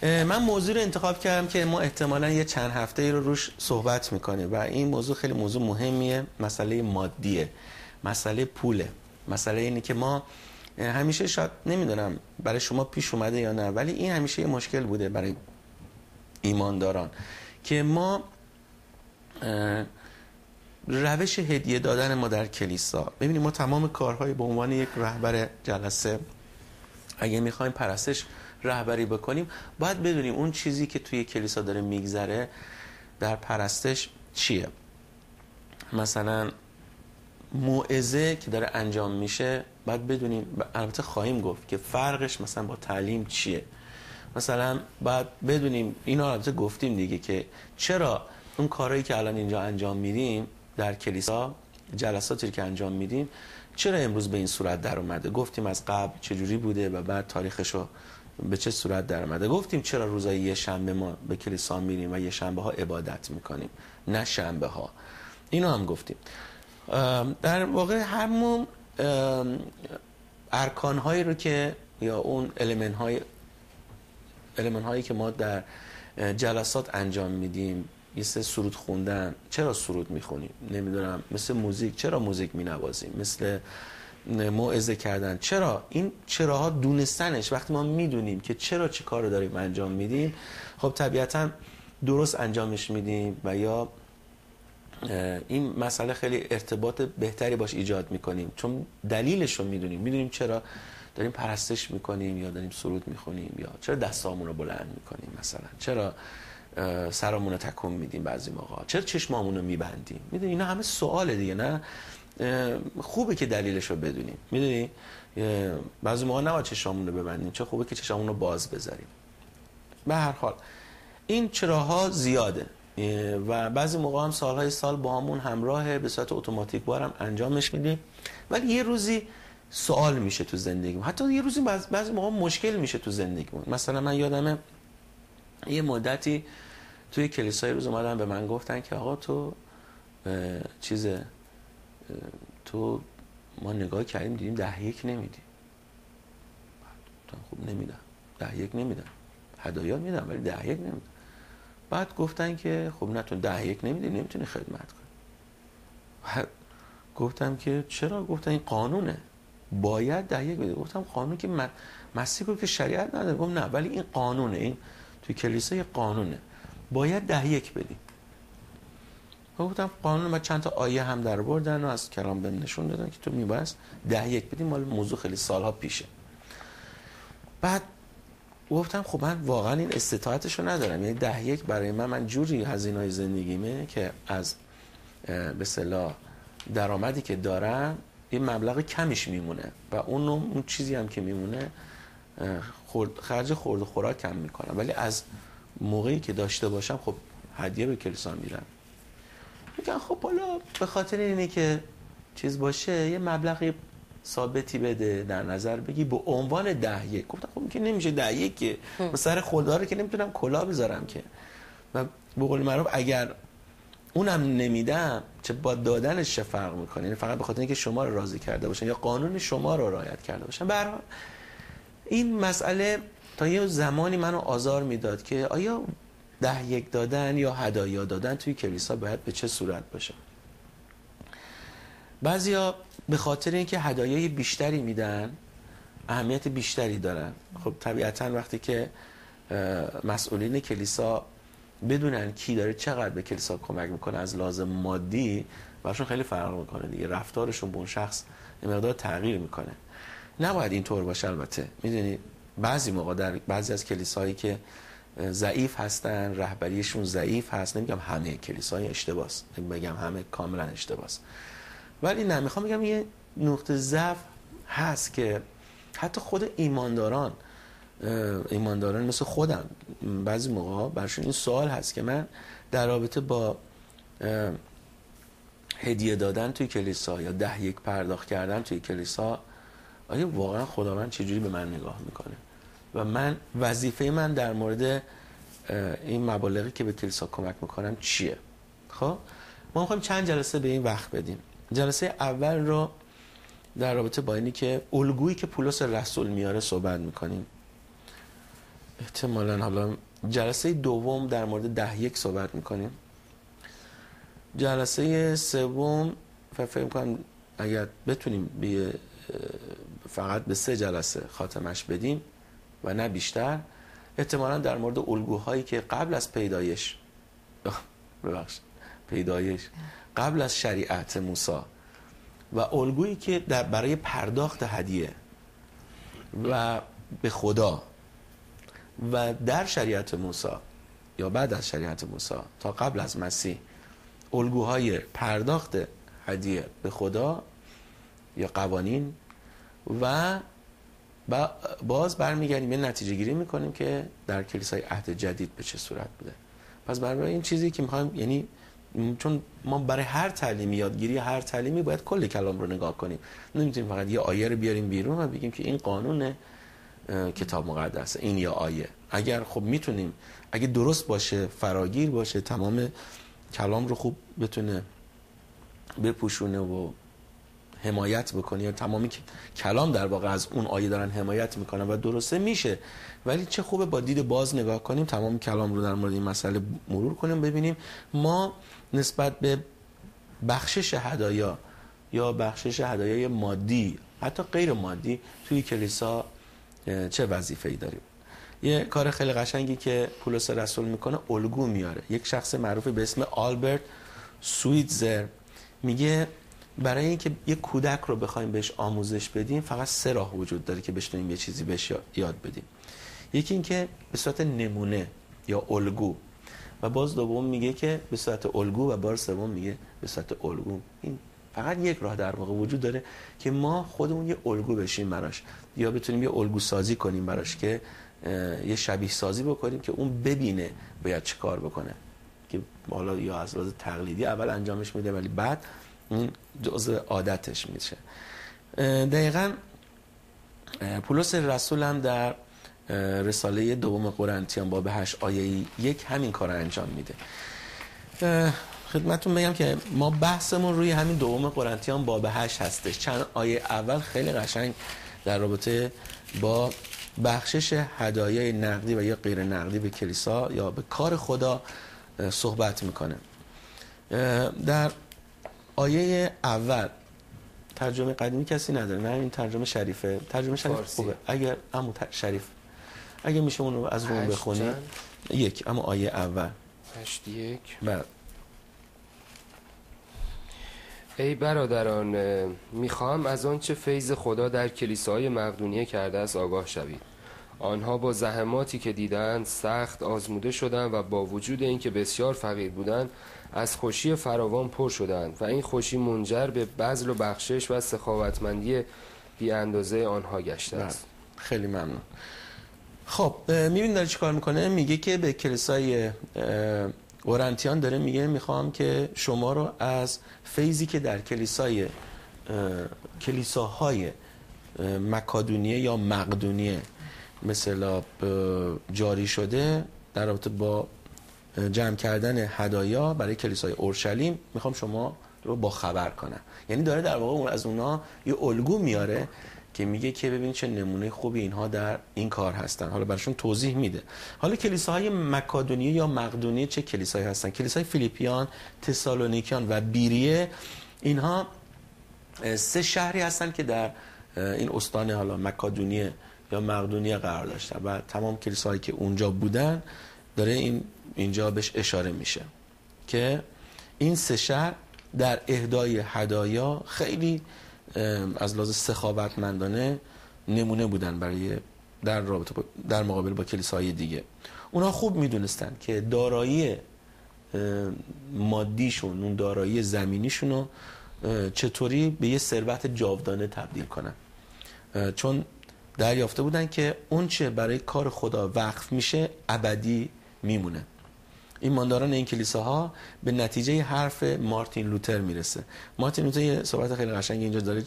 من موضوع رو انتخاب کردم که ما احتمالاً یه چند هفته رو روش صحبت میکنیم و این موضوع خیلی موضوع مهمیه. مسئله مادیه، مسئله پوله، مسئله اینه که ما همیشه، شاید نمیدونم برای شما پیش اومده یا نه، ولی این همیشه یه مشکل بوده برای ایمانداران که ما روش هدیه دادن ما در کلیسا، ببینید ما تمام کارهای به عنوان یک رهبر جلسه اگه میخوایم پرستش رهبری بکنیم باید بدونیم اون چیزی که توی کلیسا داره میگذره در پرستش چیه. مثلا موعظه که داره انجام میشه باید بدونیم، البته خواهیم گفت که فرقش مثلا با تعلیم چیه. مثلا باید بدونیم، اینا البته گفتیم دیگه، که چرا اون کارهایی که الان اینجا انجام میدیم در کلیسا، جلساتی که انجام میدیم، چرا امروز به این صورت در اومده. گفتیم از قبل چجوری بوده و بعد تاریخشو به چه صورت در اومده. گفتیم چرا روزای یه شنبه ما به کلیسا میریم و یه شنبه ها عبادت میکنیم نه شنبه ها. اینو هم گفتیم. در واقع همون ارکان هایی رو که یا اون المن هایی که ما در جلسات انجام میدیم، مثل سرود خوندن، چرا سرود میخونیم؟ نمیدونم، مثل موزیک، چرا موزیک مینوازیم؟ مثل موعظه کردن، چرا؟ این چراها دونستنش، وقتی ما میدونیم که چرا چه کار رو داریم انجام میدیم، خب طبیعتا درست انجامش میدیم و یا این مسئله خیلی ارتباط بهتری باش ایجاد میکنیم، چون دلیلش رو میدونیم چرا داریم پرستش میکنیم یا داریم سرود میخونیم، یا چرا دستامون رو بلند میکنیم، مثلا چرا سرامون رو تکون میدیم، بعضی موقع چرا چشمامون رو میبندیم. میدونی اینا همه سواله دیگه، نه؟ خوبه که دلیلش رو بدونیم. میدونی بعضی موقع نباید چشمامون رو ببندیم، چه خوبه که چشمامون رو باز بذاریم. به هر حال این چراها زیاده و بعضی موقع هم سالهای سال با همون همراه، به صورت اتوماتیک بارم انجامش میدیم، ولی یه روزی سوال میشه تو زندگیم، حتی یه روزی بعضی موقع مشکل میشه تو زندگیمون. مثلا من یادمه یه مدتی توی کلیسای روز اومدن به من گفتن که آقا تو تو ما نگاه کردیم دیدیم 10-1 نمیدی. خب نمیدم، 10-1 نمیدم، هدایا میدم ولی 10-1 نمیدم. بعد گفتن که خب نه تو 10-1 نمیدی نمیتونی خدمت کنی. بعد گفتم که چرا؟ گفتن این قانونه، باید 10-1 بدی. گفتم قانون که مسیح گفت که شریعت نداره. گفتم نه ولی این قانونه، این توی کلیسا یه قانونه، باید 10-1 بدی. گفتم قانون، ما چند تا آیه هم در بردن و از کلام بهم نشون دادن که تو میبایست 10-1 بدی، مال موضوع خیلی سالها پیشه. بعد گفتم خب من واقعا این استطاعتشو ندارم، یعنی 10-1 برای من جوری هزینه‌های زندگیمه که از به اصطلاح درآمدی که دارم یه مبلغ کمیش میمونه و اون چیزی هم که میمونه خرج خورد و خوراک کم میکنم، ولی از موقعی که داشته باشم خب هدیه به کلیسا میدم. میگن خب حالا به خاطر اینه که چیز باشه یه مبلغ ثابتی بده، در نظر بگی به عنوان 10-1. گفتم خب که نمیشه 10-1 که سر خدا رو که نمیتونم کلا بذارم که، و به قول معروف اگر اونم نمیدم چه با دادنش چه فرق میکنه، یعنی فقط به خاطر اینکه شما رو راضی کرده باشن یا قانون شما رو رعایت کرده باشن. به هر حال این مسئله تا یه زمانی منو آزار میداد که آیا 10-1 دادن یا هدایا دادن توی کلیسا باید به چه صورت باشه. بعضیا به خاطر اینکه هدایای بیشتری میدن اهمیت بیشتری دارن. خب طبیعتا وقتی که مسئولین کلیسا بدونن کی داره چقدر به کلیسا کمک میکنه از لازم مادی، براشون خیلی فرق میکنه دیگه، رفتارشون با اون شخص یه مقدار تغییر میکنه. نباید اینطور باشه. البته میدونی بعضی موقع در بعضی از کلیساهایی که ضعیف هستن، رهبریشون ضعیف هست، نمیگم همه کلیساهای اشتباهه، نمیگم همه کاملا اشتباهه، ولی نه، میخوام بگم یه نقطه ضعف هست که حتی خود ایمانداران مثل خودم بعضی موقع برشون این سوال هست که من در رابطه با هدیه دادن توی کلیسا یا 10-1 پرداخت کردن توی کلیسا، آیا واقعا خداوند چجوری به من نگاه میکنه و من وظیفه من در مورد این مبالغی که به کلیسا کمک میکنم چیه. خب ما میخوایم چند جلسه به این وقت بدیم. جلسه اول رو در رابطه با اینی که الگویی که پولس رسول میاره صحبت میکنیم. احتمالاً حالا جلسه دوم در مورد 10-1 صحبت میکنیم. جلسه سوم فکر میکنم اگر بتونیم فقط به 3 جلسه خاتمش بدیم و نه بیشتر، احتمالاً در مورد الگوهایی که قبل از پیدایش قبل از شریعت موسی و الگویی که برای پرداخت هدیه و به خدا و در شریعت موسی یا بعد از شریعت موسی تا قبل از مسیح الگوهای پرداخت هدیه به خدا یا قوانین و باز برمیگردیم یه نتیجه گیری میکنیم که در کلیسای عهد جدید به چه صورت بوده. پس برای این چیزی که میخوایم، یعنی چون ما برای هر تعلیمی، یادگیری هر تعلیمی باید کل کلام رو نگاه کنیم، نمیتونیم فقط یه آیه رو بیاریم بیرون و بگیم که این قانون کتاب مقدسه، این یا آیه. اگر خب میتونیم، اگه درست باشه، فراگیر باشه، تمام کلام رو خوب بتونه بپوشونه و حمایت بکنه، یا تمامی کلام در واقع از اون آیه دارن حمایت میکنن و درسته میشه. ولی چه خوبه با دید باز نگاه کنیم، تمام کلام رو در مورد این مسئله مرور کنیم، ببینیم ما نسبت به بخشش هدایا یا بخشش هدایای مادی، حتی غیر مادی، توی کلیسا چه وظیفه‌ای داریم. یه کار خیلی قشنگی که پولس رسول میکنه، الگو میاره. یک شخص معروفی به اسم آلبرت سویتزر میگه برای اینکه یه کودک رو بخوایم بهش آموزش بدیم فقط 3 راه وجود داره که بتونیم یه چیزی بهش یاد بدیم. یکی این که به صورت نمونه یا الگو، و باز دوم میگه که به صورت الگو، و بار سوم میگه به صورت الگو. این فقط یک راه در واقع وجود داره که ما خودمون یه الگو بشیم براش، یا بتونیم یه الگو سازی کنیم براش، که یه شبیه سازی بکنیم که اون ببینه باید چه کار بکنه، که حالا یا از لحاظ تقلیدی اول انجامش میده ولی بعد این جزء عادتش میشه. دقیقاً پولس رسول هم در رساله دوم قرنتیان باب 8 آیه 1 همین کار رو انجام میده. خدمتتون بگم که ما بحثمون روی همین دوم قرنتیان باب 8 هستش. چند آیه اول خیلی قشنگ در رابطه با بخشش هدایای نقدی و یا غیر نقدی به کلیسا یا به کار خدا صحبت میکنه. در آیه اول ترجمه قدیمی کسی نداره؟ نه، این ترجمه شریفه. ترجمه شریف خوبه. اگر شریف اگه میشه اون رو از روم بخونی. 1 اما آیه اول 8:1. بله. ای برادران، میخواهم از آنچه فیض خدا در کلیساهای مقدونیه کرده است آگاه شوید. آنها با زحماتی که دیدند سخت آزموده شدند و با وجود اینکه بسیار فقیر بودند از خوشی فراوان پر شدند و این خوشی منجر به بذل و بخشش و سخاوتمندی بی اندازه آنها گشته است. خیلی ممنون. خب میبینید داره چی کار میکنه؟ میگه که به کلیسای قرنتیان داره میگه میخوام که شما رو از فیضی که در کلیساهای مکادونیه یا مقدونیه مثلا جاری شده در رابطه با جمع کردن هدایا برای کلیسای اورشلیم، میخوام شما رو با خبر کنم. یعنی داره در واقع از اونا یه الگو میاره که میگه که ببین چه نمونه خوبی اینها در این کار هستن. حالا براشون توضیح میده. حالا کلیساهای مکادونیه یا مقدونیه چه کلیسایی هستن؟ کلیسای فیلیپیان، تسالونیکیان و بیریه، اینها 3 شهری هستن که در این استان حالا مکادونیه یا مقدونیه قرار داشتن و تمام کلیساهایی که اونجا بودن داره اینجا بهش اشاره میشه که این 3 شهر در اهدای هدایا خیلی از لحاظ سخاوتمندانه نمونه بودن برای در مقابل با کلیساهای دیگه. اونا خوب میدونستن که دارایی مادیشون، اون دارایی زمینیشون رو چطوری به یه ثروت جاودانه تبدیل کنن، چون دریافته بودن که اون چه برای کار خدا وقف میشه ابدی میمونه. ایمانداران این کلیساها به نتیجه حرف مارتین لوتر میرسه. مارتین لوتر یه صحبت خیلی قشنگی اینجا داره.